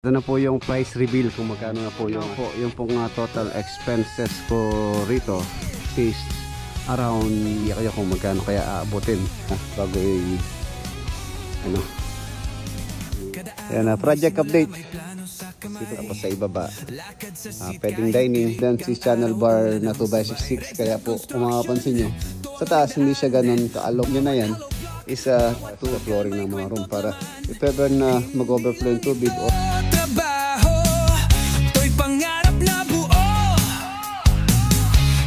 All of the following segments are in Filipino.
Ito na po yung price reveal kung magkano na po yung pong total expenses ko rito is around kaya kung magkano kaya aabutin bago ano. Yan na project update. Dito tapos sa ibaba pwedeng dining dan si channel bar na 2x66 kaya po kung makapansin nyo sa taas hindi siya ganun kaalog nyo na yan is to flooring ng mga room para if ever na mag-overflow yung tubig o trabaho, to'y pangarap na buo.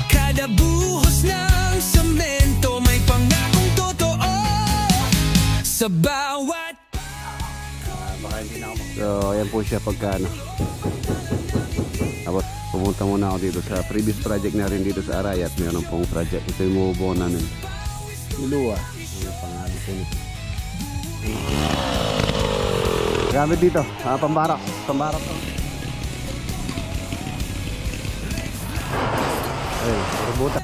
Kada buhos ng semento may pangakong totoo. Sa bawat so ayan po siya pagkano. Tapos pumunta muna ako dito sa previous project na rin dito sa Arayat. Mayroon pong project. Ito yung mubuo namin Ilua. Ano pangalan po nito? Gamit dito, pambarak to. Ayun, rubuta.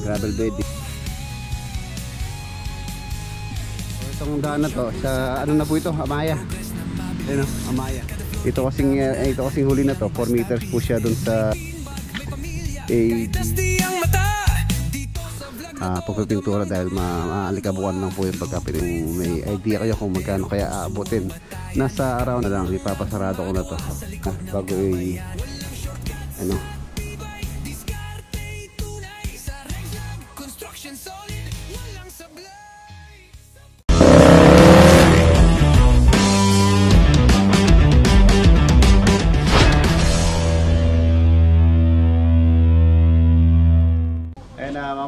Gravel bed. Itong daan na to, sa ano na po ito, Amaya. Ayun, Amaya. Ito kasing huli na to, 4 meters po siya dun sa pagpipintura dahil maalikabuan lang po yung pagkapitin. May idea kayo kung magkano kaya aabutin. Nasa around na lang, ipapasarado ko na to bago ano.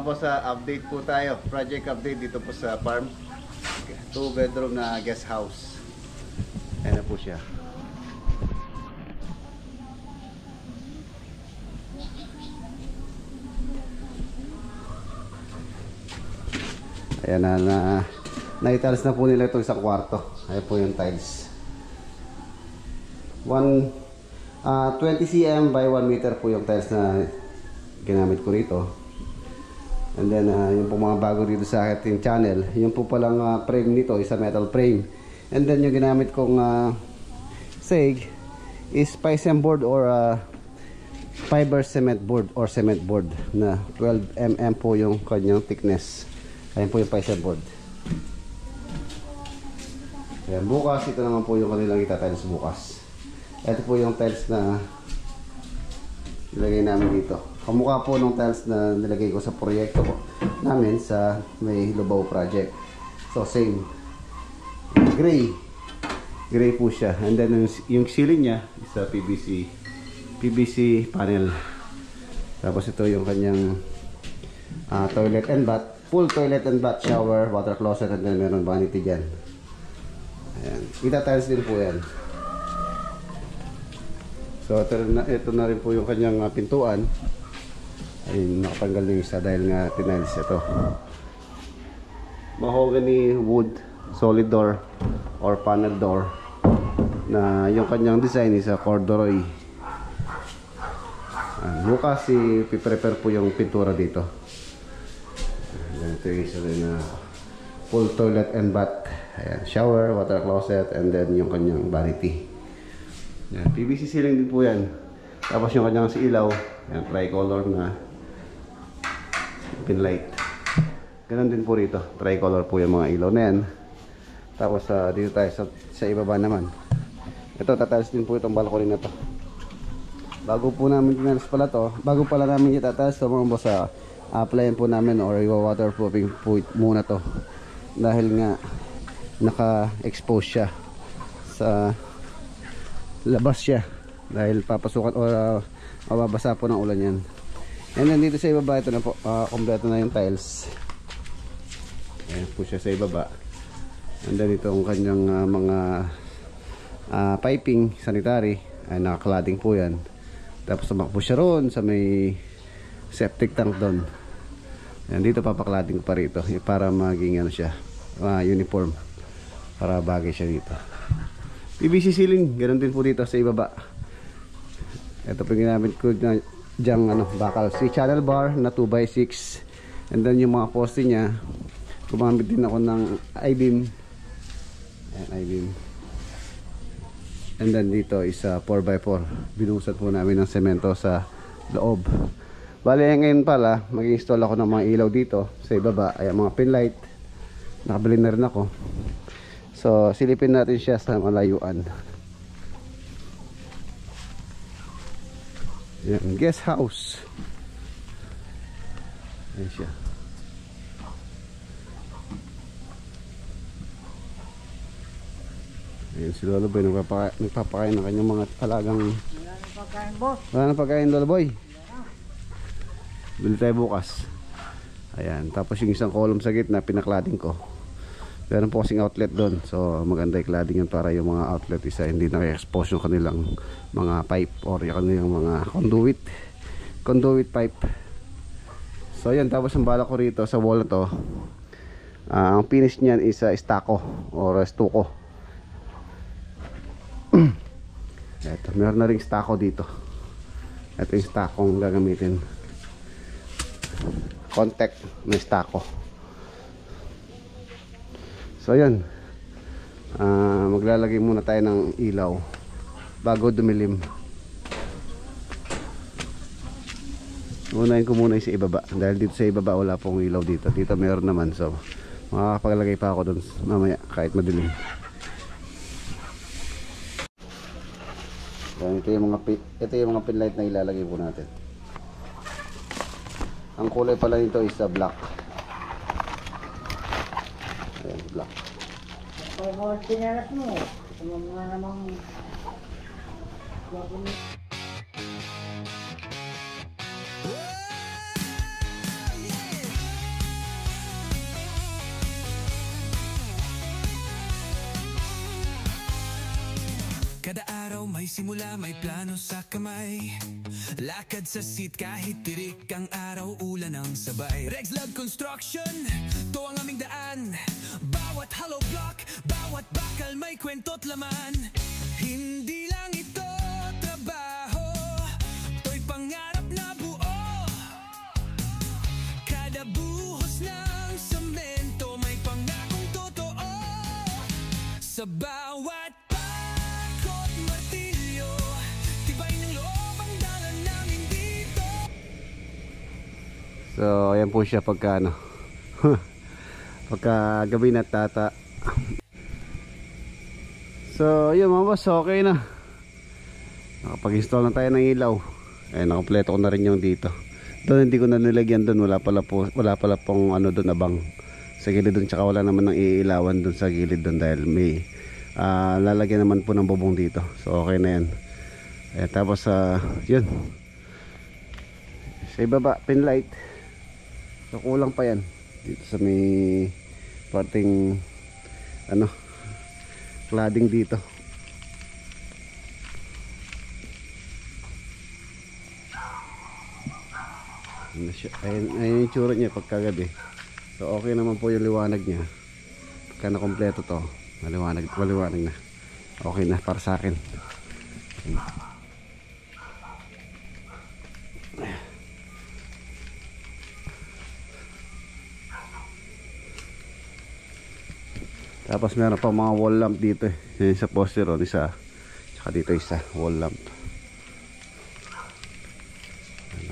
Po sa update po tayo, project update dito po sa farm. 2 bedroom na guest house. Ayan na po siya. Ayan na na-tiles na po nila itong isang kwarto. Ayan po yung tiles. 20 cm by 1 meter po yung tiles na ginamit ko rito. And then yung po mga bago dito sa ating channel, yung po palang frame nito is a metal frame. And then yung ginamit kong seg is PICEM board or fiber cement board or cement board na 12 mm po yung kanyang thickness. Ayan po yung PICEM board. Ayan, bukas ito naman po yung kanilang itatiles bukas. Ito po yung tiles na ilagay namin dito. Kamukha po ng tiles na nilagay ko sa proyekto ko namin sa may Lubao project. So same. Gray po siya. And then yung ceiling niya is a PVC panel. Tapos ito yung kanyang toilet and bath. Full toilet and bath, shower, water closet, and then meron vanity dyan. Ayan. Ita-tiles din po yan. So ito na rin po yung kanyang pintuan. Ay nakatanggal yung isa dahil nga tiniles ito. Mahogany wood solid door or panel door na yung kanyang design is a corduroy. Bukas i-prepare po yung pintura dito. Ito yung isa rin na full toilet and bath. Ayan, shower, water closet, and then yung kanyang vanity. Ayan, PVC ceiling din po yan. Tapos yung kanyang ilaw, ayan, tricolor na pinlight. Ganun din po rito, tricolor po yung mga ilaw na yan. Tapos dito tayo sa ibaba naman. Ito, tatiles din po itong balcony na to. Bago po namin tiniles pala to, bago pala namin itatiles to mga boss, applyan po namin or waterproofing po muna to. Dahil nga naka-expose siya sa labas siya. Dahil papasukan o mababasa po ng ulan yan. And then dito sa ibaba, ito na po, kompleto na yung tiles. Ayan po siya sa ibaba. And then ito ang kanyang mga piping, sanitary, ay nakaklading po yan. Tapos tumakbo siya roon sa may septic tank doon. Ayan, dito papaklading pa rito para maging ano siya, uniform. Para bagay siya dito. PVC ceiling, ganoon din po dito sa ibaba. Ito po ginamit ko na dyang bakal si channel bar na 2x6. And then yung mga poste niya, gumamit din ako ng I-beam. Ayan, I-beam. And then dito is 4x4. Binusat po namin ng semento sa loob. Bali ngayon pala, mag-install ako ng mga ilaw dito sa ibaba. Ay mga pin light. Nakabili na rin ako. So silipin natin siya sa malayuan. Yan, guest house. Ayan siya. Ayan si Lolo Boy, nagpapakain ng kanyang mga alagang. Wala na pagkain, boss. Wala na pagkain, Lolo Boy. Bili tayo bukas. Ayan, tapos yung isang column sa gitna pinaklading ko. Meron po kasing outlet doon. So maganda yung cladding yun para yung mga outlet isa hindi na-expose yung kanilang mga pipe or yung kanilang mga conduit pipe. So yan, tapos ang bala ko rito sa wall na to, ang finish niyan is stucco or stucco. Ito, meron na ring stucco dito. Ito yung stucco ang gagamitin. Contact na stucco. So yan, maglalagay muna tayo ng ilaw bago dumilim. Unahin ko muna yung sa ibaba, dahil dito sa ibaba wala pong ilaw dito. Dito meron naman, so makakapaglagay pa ako dun mamaya kahit madilim. Yan, ito yung mga pin light na ilalagay po natin. Ang kulay pala nito is black. Ayan, black. Pag mga tinalas mo, mga namang Kada araw may simula, may plano sa kamay. Lakad sa seat kahit tirik ang araw, ulan ang sabay. Regs Love Construction, to ang aming daan. Bawat hollow block, bawat bakal may kwento't laman. Hindi lang ito trabaho, to'y pangarap na buo. Kada buhos ng semento may pangakong totoo. Sa bawat pakot martilyo, tibay ng loob ang dalan namin dito. So ayan po siya pagka ano pagka gabi na tata. So yun mga boss, okay na. Nakapag-install na tayo ng ilaw. Ayun, nakompleto ko na rin yung dito. Doon hindi ko na nilagyan doon, wala pala pong ano doon, abang sa gilid doon, tsaka wala naman ng iilawan doon sa gilid doon dahil may lalagyan naman po ng bubong dito. So okay na yan. Ayan, tapos yun sa ibaba, pin light. So kulang pa yan dito sa may parting ano, cladding dito. Ayun yung tsura niya pagkagabi. So okay naman po yung liwanag niya. Pagka na kompleto to, maliwanag na. Okay na para sa akin. Tapos meron pa mga wall lamp dito eh. Yan sa poster o isa. Tsaka dito isa wall lamp.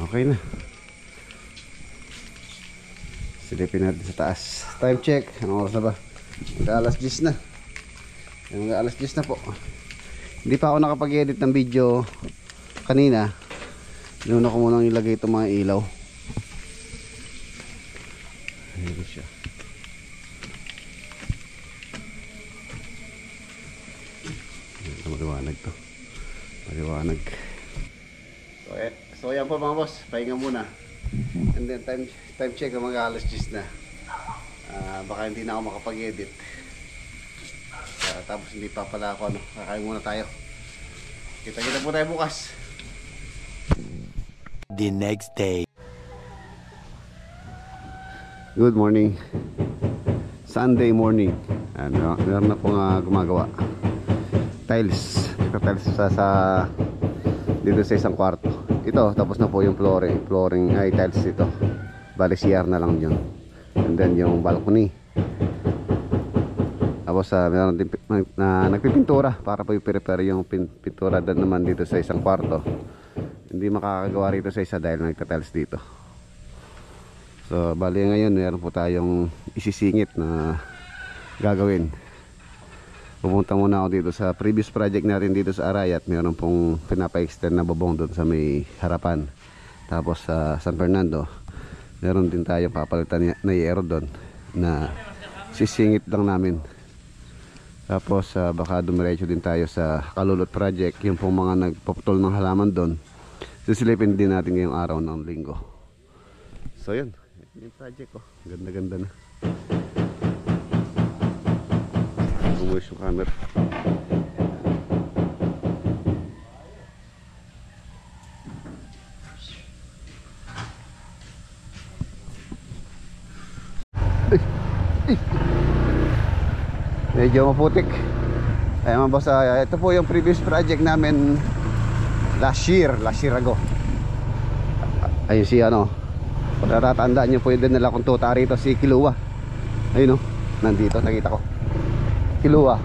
Okay na. Silipin natin sa taas. Time check. Anong oras na ba? Mag-alas 10 na. Mag-alas 10 na po. Hindi pa ako nakapag-edit ng video kanina. Inuna ko munang ilagay itong mga ilaw. Ayan siya. Maliwanag to. Maliwanag. So yan po mga boss. Pahinga muna. And then time check, mag-alas 10 na. Baka hindi na ako makapag-edit. Tapos hindi pa pala ako kakain muna tayo. Kita-kita po tayo bukas. The next day. Good morning. Sunday morning. Meron na pong gumagawa. Tiles. Tiles sa dito sa isang kwarto. Ito, tapos na po yung flooring ay tiles dito. Bali CR na lang yun. And then yung balcony. Tapos meron din na nagpipintura para po i-prepare yung pintura doon naman dito sa isang kwarto. Hindi makakagawa rito sa isa dahil nagtatiles dito. So bali ngayon meron po tayong isisingit na gagawin. Pumunta muna ako dito sa previous project natin dito sa Arayat. Meron pong pinapa-extend na bubong doon sa may harapan. Tapos sa San Fernando meron din tayong papalitan na yero doon na sisingit lang namin. Tapos baka dumiretso din tayo sa Kalulot project, yung pong mga nagpuputol ng halaman doon. Sisilipin din natin ngayong araw ng linggo. So yun, yung project ko, ganda-ganda na. Bumuwis yung camera. Medyo maputik. Ayan mga boss, ito po yung previous project namin last year ago. Ayun si ano, kung natatandaan nyo po yung dinala kong tuta rito, si Kilua. Ayun o, nandito, nakita ko Kilua.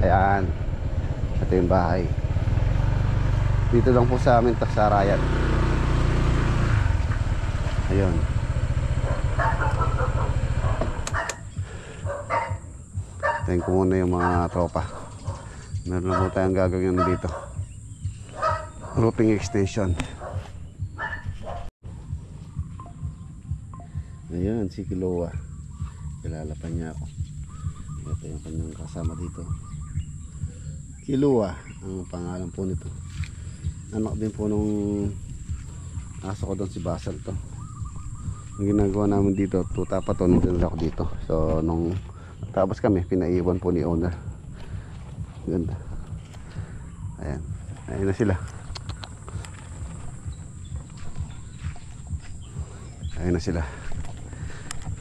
Ayan, ito yung bahay. Dito lang po sa amin to, sa Arayat. Ayun. Tingnan ko muna yung mga tropa. Meron na po tayong gagawin dito. Roofing extension. Ayan, si Kiloa. Kilala pa niya ako. Ito yung kanyang kasama dito. Kiloa ang pangalan po nito. Anak din po nung aso ko doon, si Basal to. Ang ginagawa namin dito, tuta pa to, nandun ako dito. So nung tapos kami, pinaiwan po ni owner. Ganda. Ayan. Ayan na sila. Ayan na sila.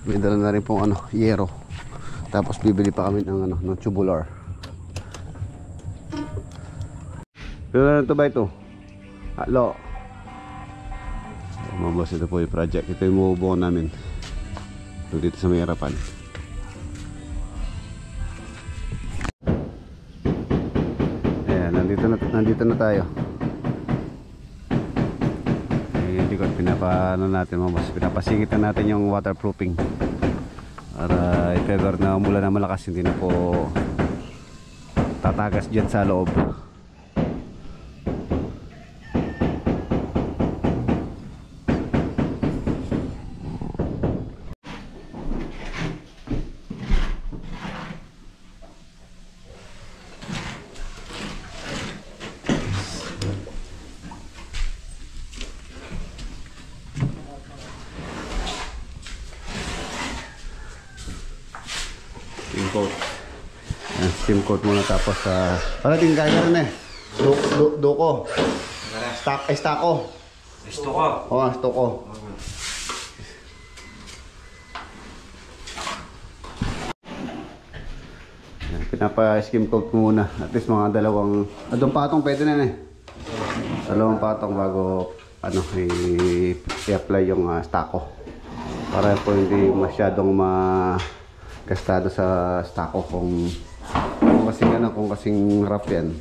May dala na rin pong yero. Tapos bibili pa kami ng ng tubular. Pero ano to ba ito? Halo. Mga boss, ito po yung project. Ito yung mabubuo namin. Ito dito sa may harapan. Nandito na tayo. Hindi ko pinapano natin mga boss. Pinapasingit na natin yung waterproofing para i-figure na umulan na malakas, hindi na po tatagas dyan sa loob. Steam coat muna, tapos para din kaya rin duko stako. Stoko. Pinapa-skim coat muna. At least mga dalawang patong pwede na dalawang patong bago i-apply yung stako. Para po hindi masyadong gastado sa stako kung kasing rough yan,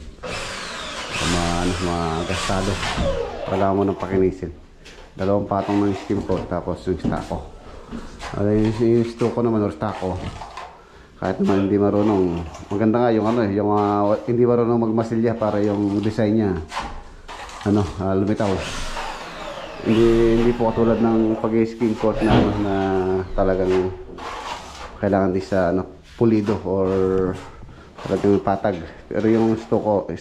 magastado. Kailangan mo ng pakinisin. Dalawang patong ng skim coat, tapos yung stako. Yung stoko naman or stako, kahit naman hindi marunong, maganda nga yung hindi marunong magmasilya para yung design niya lumitaw. Hindi po katulad ng pag-skim coat na talagang kailangan din sa pulido or talagang patag. Pero yung stako,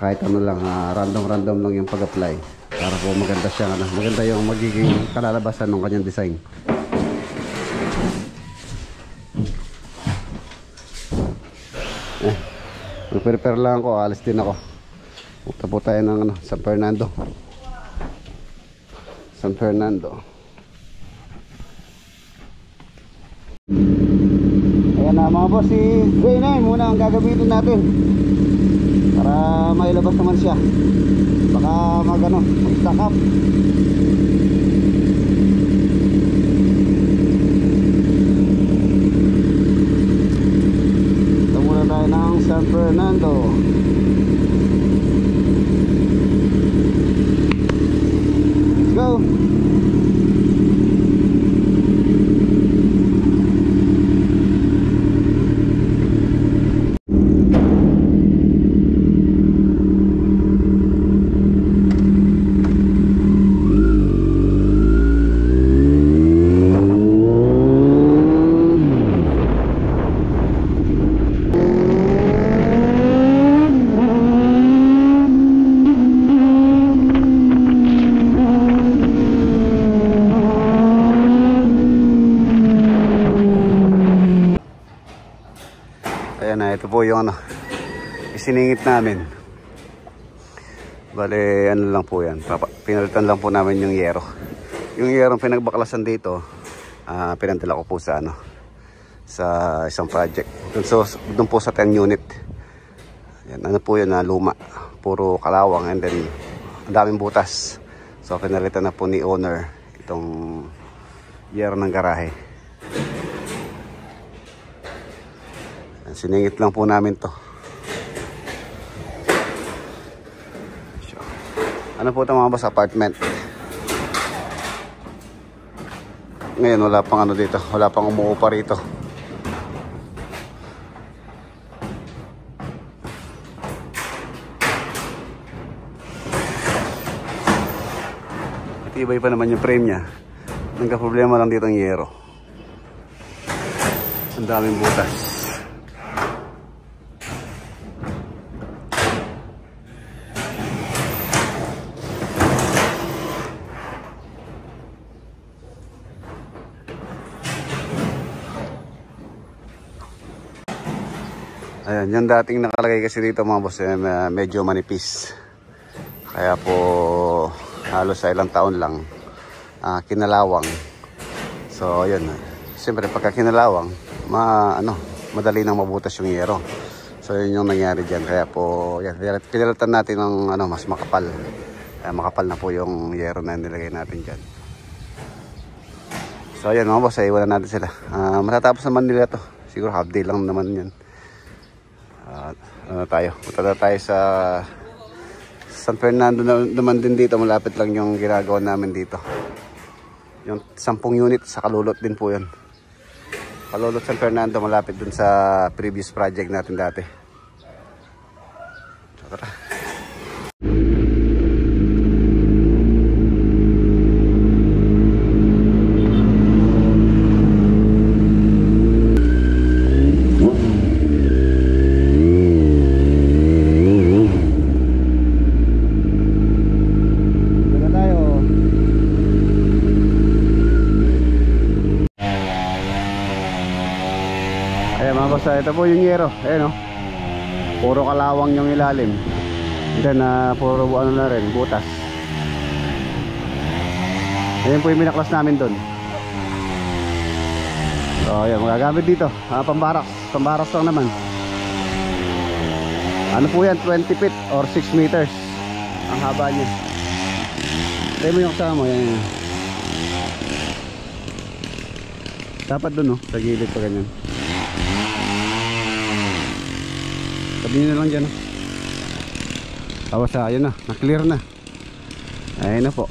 kahit lang, random lang yung pag-apply para po maganda siya, maganda yung magiging kalalabasan ng kanyang design. Prepare lang ako, alis din ako. Punta po tayo ng San Fernando. Ayan na mga boss, si J9 muna ang gagamitin natin para mailabas naman siya. Baka mag-stack up. tayo ng San Fernando. Let's go. Ayan na, ito po yung isiningit namin. Bale, ano lang po yan. Pinalitan lang po namin yung yero. Yung yerong pinagbaklasan dito, pinadala ko po sa sa isang project. Doon po sa 10 unit. Ayan, ano po yun na luma. Puro kalawang and then ang daming butas. So pinalitan na po ni owner itong yero ng garahe. Siningit lang po namin to. Ano po ito mga boss? Apartment. Ngayon wala pang dito. Wala pang umuupa rito. At iba pa naman yung frame nya. Nagka-problema lang dito ang yero. Ang daming butas. Ayan, yung dating nakalagay kasi dito mga boss, medyo manipis. Kaya po halos sa ilang taon lang kinalawang. So yun, siyempre pagka kinalawang madali nang mabutas yung yero. So yun yung nangyari dyan. Kaya po yan, pinalitan natin ng mas makapal. Kaya makapal na po yung yero na nilagay natin dyan. So ayan mga boss, iwanan natin sila. Matatapos naman nila to. Siguro half day lang naman yan. Punta na tayo sa San Fernando naman din dito. Malapit lang yung ginagawa namin dito. Yung 10 unit sa Kalulot din po yun. Kalulot San Fernando, malapit dun sa previous project natin dati. Tara. Ito po yung yero, ayan puro kalawang yung ilalim. Then puro na rin, butas. Ayan po yung minaklas namin doon. So ayan, magagamit dito pambaras lang naman. Ano po yan, 20 feet or 6 meters ang haba niya. Tayo mo yung kasama mo, yan. Dapat doon sa gilid pa ganyan. Sabihin na lang dyan. Tapos ayun na-clear na. Ayun na po.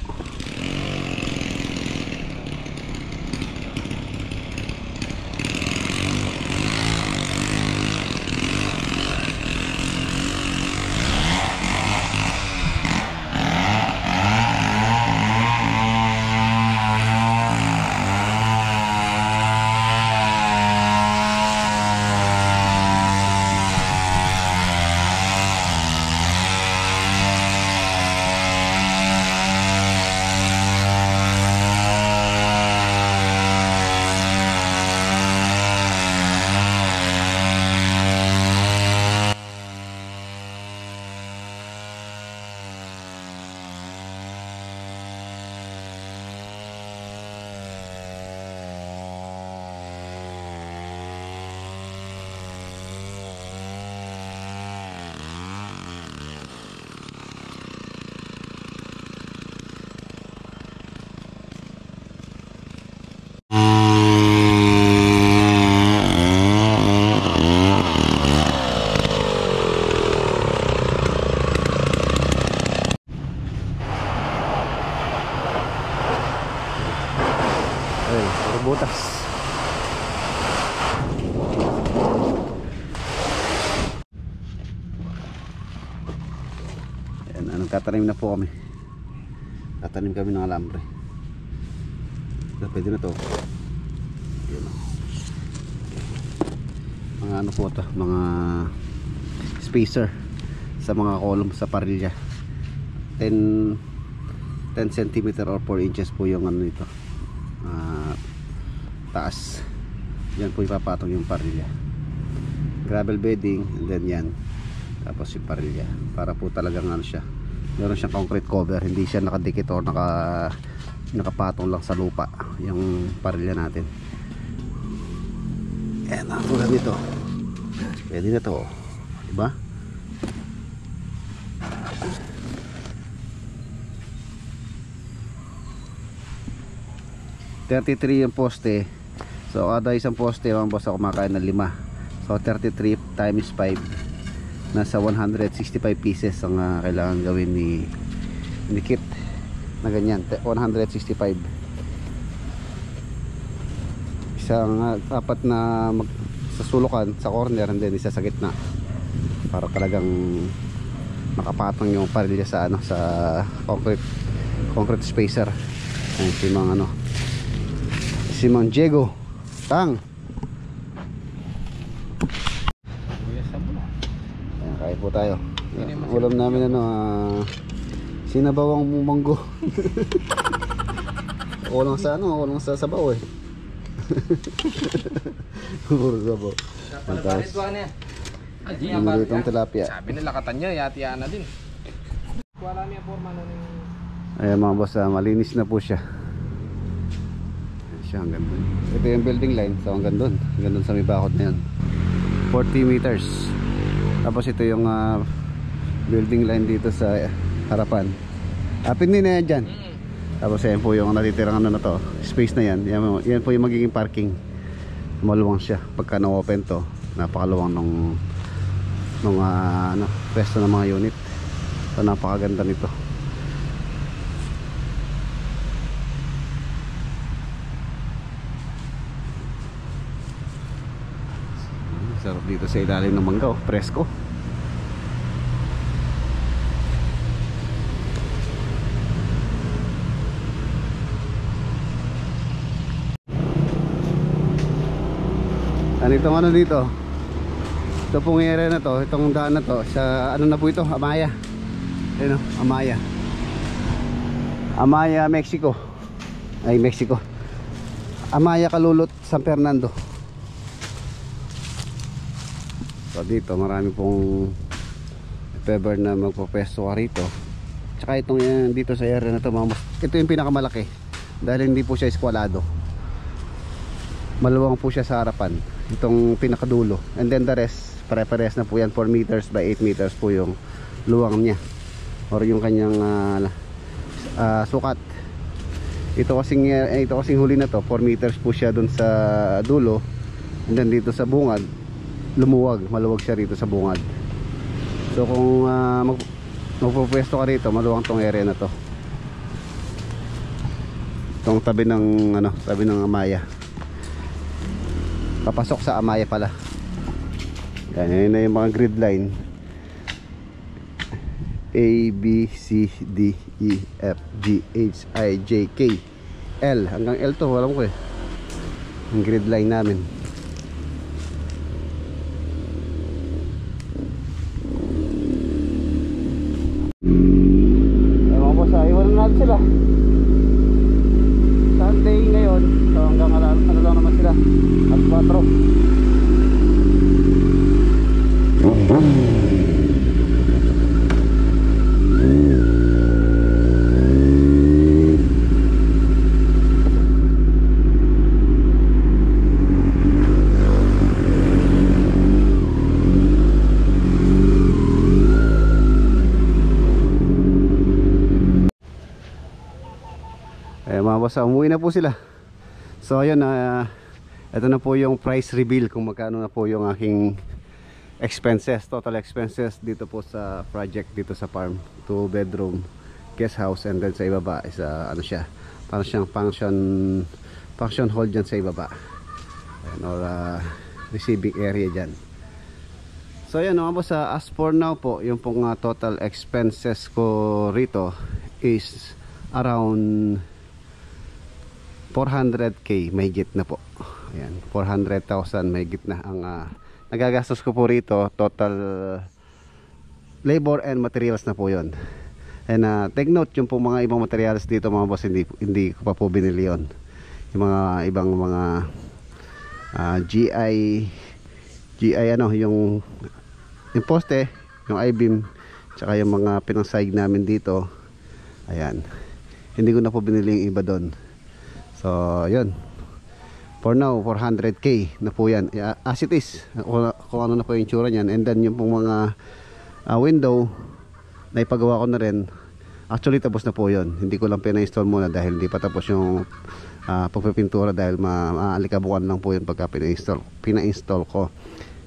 butas. Ayan, tatanim na po kami. Tatanim kami ng alambre. Pwede na to. Ayan, mga ano po ito, mga spacer sa mga column sa parilya. 10 cm or 4 inches po yung ano nito, taas. Yan po ipapatong yung parilya. Gravel bedding, and then yan, tapos yung parilya, para po talagang ano siya, meron siyang concrete cover, hindi siya nakadikit or nakapatong lang sa lupa yung parilya natin. Yan ang tulad nito. Pwede na to, diba? $33 yung poste. So kada isang poste mga boss, ako kumakain ng 5. So 33 times 5, nasa 165 pieces ang kailangan gawin ni Kit na ganyan. 165 isang apat na sa sulukan sa corner, and then isa sa gitna, para talagang makapatong yung parilya sa ano, sa concrete spacer. Ayan, si mga ano, si Mang Diego Tang. Ayan, kain po tayo. Ulam namin ano, sinabawang munggo. Walang sa ano, walang sa sabaw eh. Puro sabaw. Yung litong tilapia. Sabi nila katanya, yati-yana din. Wala niya forma na ng... Ayan mga boss, malinis na po siya. Siya hanggang dun. Ito yung building line, so hanggang dun sa may bakod na yun, 40 meters. Tapos ito yung building line dito sa harapan. Pinin na yan dyan. Tapos yan po yung natitirang ano na to, space na yan. Yan po yung magiging parking. Maluwang siya pagka na-open to. Napakaluwang nung ano, pwesto ng mga unit. So napakaganda nito. Sarap dito sa ilalim ng mangga, presko. Ano itong ano dito? Ito pong area na to, itong daan na to, sa ano na po ito, Amaya. Ayun o, Amaya. Amaya, Mexico. Ay, Mexico. Amaya, Kalulot, San Fernando. So dito marami pong pepper na magpo-pwesto ka rito. Tsaka itong yan, dito sa area na to, ito yung pinakamalaki dahil hindi po siya eskwalado. Maluwang po siya sa harapan, itong pinakadulo, and then the rest pare-pares na po yan. 4 meters by 8 meters po yung luwang niya or yung kanyang sukat. Ito kasing huli na to, 4 meters po siya dun sa dulo, and then dito sa bungad maluwag siya rito sa bungad. So kung magpupwesto ka rito, maluwang tong area na to, itong tabi ng ano, tabi ng Amaya, papasok sa Amaya pala. Yan na yung mga grid line, A, B, C, D, E, F, G, H, I, J, K, L, hanggang L to, alam ko eh, yung grid line namin. Iwanan natin sila. Sunday ngayon, so hanggang ano lang naman sila, at 4. Mga boss, umuwi na po sila. So ayun, ito na po yung price reveal kung magkano na po yung aking expenses, total expenses dito po sa project dito sa farm. 2 bedroom guest house, and then sa ibaba is ano siya, Para siyang function hall dyan sa ibaba. Ayan, or receiving area dyan. So yan mga boss, as for now po, yung pong total expenses ko rito is around 400k, may git na po. Ayan, 400,000 may git na ang nagagastos ko po rito. Total labor and materials na po yun. And take note, yung pong mga ibang materials dito mga boss, hindi ko pa po binili yun. Yung mga ibang mga GI ano, yung poste, yung I-beam, tsaka yung mga pinangsayig namin dito. Ayan, hindi ko na po binili yung iba doon. So yun, for now 400k na po yan, as it is, kung ano na po yung tsura nyan. And then yung pong mga window na ipagawa ko na rin, actually tapos na po yun. Hindi ko lang pina-install muna dahil hindi pa tapos yung pagpipintura, dahil maalikabukan lang po yun pagka pina-install ko.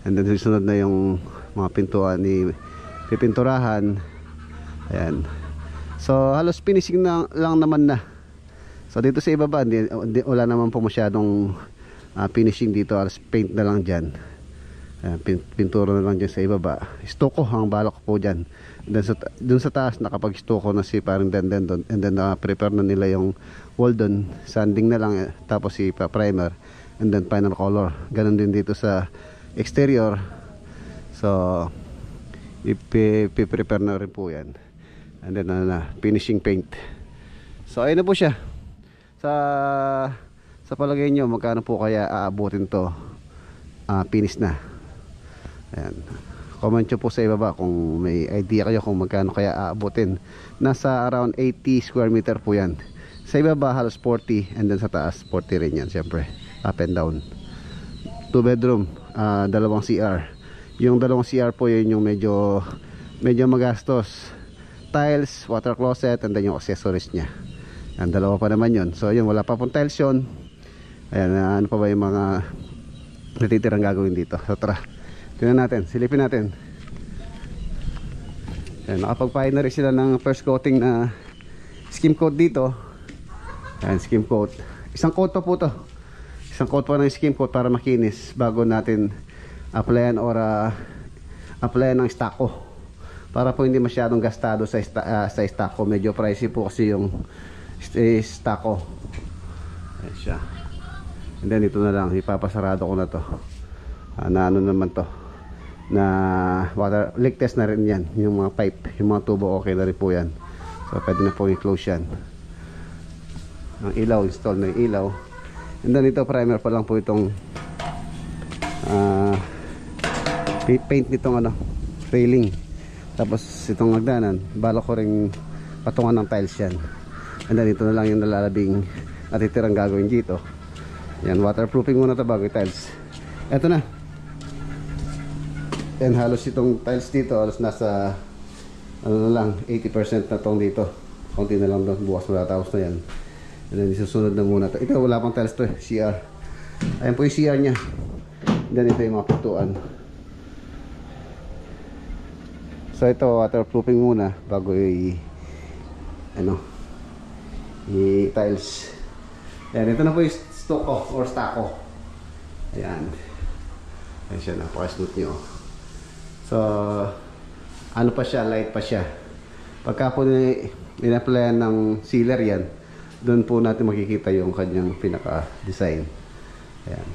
And then susunod na yung mga pintuan ni pipinturahan. Ayan, so halos finishing na lang naman na. So dito sa ibaba wala naman po masyadong finishing dito, halos paint na lang dyan. Ayan, pintura na lang dyan sa ibaba. Stucco ang balak po dyan. Dun sa taas nakapag-stucco na si parang Denden doon. And then prepare na nila yung wall doon, sanding na lang, tapos si primer, and then final color. Ganon din dito sa exterior. So ipi-prepare na rin po yan. And then finishing paint. So ayun na po siya. Sa palagay nyo, magkano po kaya aabutin to finish na? Ayan, comment nyo po sa ibaba kung may idea kayo kung magkano kaya aabutin. Nasa around 80 square meter po yan. Sa ibaba halos 40, and then sa taas 40 rin yan, syempre up and down. 2 bedroom, dalawang CR. Yung dalawang CR po yun yung medyo magastos. Tiles, water closet, and then yung accessories nya. Ang dalawa pa naman yun. So yun, wala pa pong tiles yun. Ayan, ano pa ba yung mga natitirang gagawin dito? So tara, tingnan natin, silipin natin. Ayan, nakapagpahin na rin sila ng first coating na skim coat dito. Ayan, skim coat. Isang coat pa po to. Isang coat pa ng skim coat para makinis bago natin applyan or applyan ng stako, para po hindi masyadong gastado sa stako. Medyo pricey po kasi yung stako. Ayan siya. And then ito na lang, ipapasarado ko na to. Na ano naman to, na water leak test na rin yan. Yung mga pipe, yung mga tubo, okay na rin po yan. So pwede na po i-close yan. Ang ilaw, install na yung ilaw. And then ito, primer pa lang po itong paint nitong railing. Tapos itong hagdanan, balak ko ring patungan ng tiles yan. And then ito na lang yung nalalabing natitirang gagawin dito. Yan, waterproofing muna ito bago yung tiles. Eto na. Yan, halos itong tiles dito, halos nasa ano na lang, 80% na tong dito. Konti na lang doon, bukas matatapos na yan. And then isusunod na muna ito. Ito, wala pang tiles to eh, CR. Ayan po yung CR nya. And then ito yung mga pintuan. So ito, waterproofing muna bago i-tiles. Ayan, ito na po yung stucco or stako. Ayan. Ayan siya, napaka-smooth nyo. So ano pa siya, light pa siya. Pagka po in-applyan ng sealer yan, doon po natin makikita yung kanyang pinaka-design. Ayan.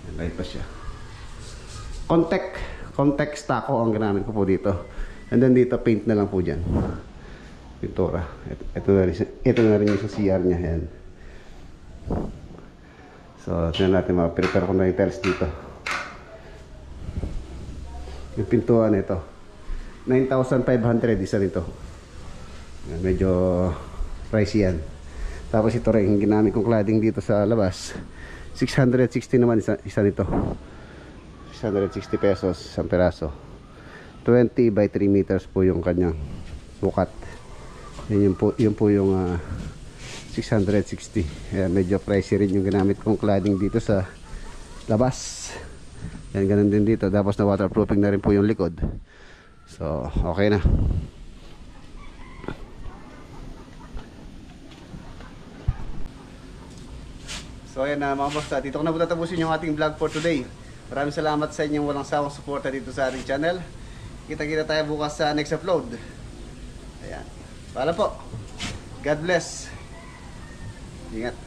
Ayan, light pa siya. Contact stako ang ginamit ko po dito. And then dito paint na lang po dyan, pintura. Ito na rin yung sa CR nya. Ayan. So tingnan natin, prepare ko na yung tiles dito. Yung pintuan ito 9,500 isa nito. Ayan, medyo pricey yan. Tapos ito rin yung ginamit kong cladding dito sa labas, 660 naman isa nito. 660 pesos isang peraso. 20 by 3 meters po yung kanyang bukat. Yun po yung 660. Ayan, medyo pricey rin yung ginamit kong cladding dito sa labas. Yan, ganun din dito. Tapos na waterproofing na rin po yung likod. So okay na. So ayan na mga boss, dito ko na po tatapusin yung ating vlog for today. Maraming salamat sa inyong walang sawang suporta dito sa ating channel. Kita-kita tayo bukas sa next upload. Ayan. Paalam po. God bless. Ingat.